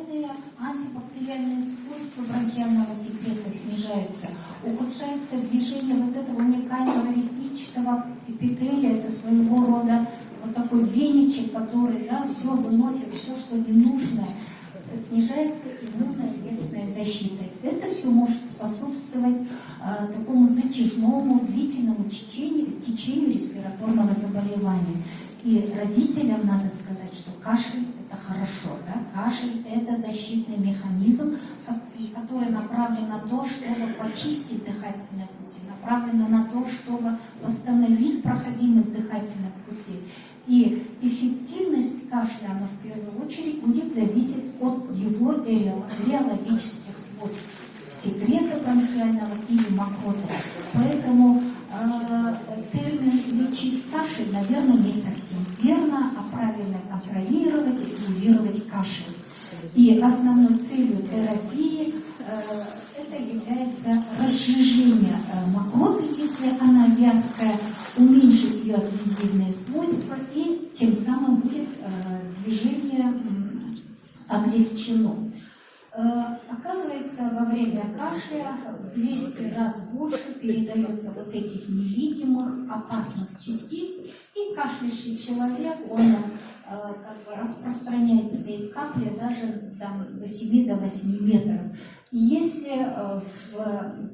бактериальные, антибактериальные свойства бронхиального секрета снижаются, ухудшается движение вот этого уникального ресничного эпителия, это своего рода вот такой веничек, который, да, все выносит, все, что ненужное, снижается иммунно-лесная защита. Это все может способствовать такому затяжному, длительному течению респираторного заболевания. И родителям надо сказать, что кашель – это хорошо, да? Кашель – это защитный механизм, который направлен на то, чтобы почистить дыхательные пути, направлен на то, чтобы восстановить проходимость дыхательных путей. И эффективность кашля, она в первую очередь будет зависеть от его реологических свойств, секрета бронхиального или мокроты. Поэтому термин «лечить кашель», наверное, не совсем верно, а правильно контролировать и регулировать кашель. И основной целью терапии это является разжижение мокроты, если она вязкая, уменьшить ее адгезивные свойства, и тем самым будет движение облегчено. Оказывается, во время кашля в 200 раз больше передается вот этих невидимых опасных частиц, и кашляющий человек, он как бы распространяет свои капли даже там, до 7-8 метров. И если в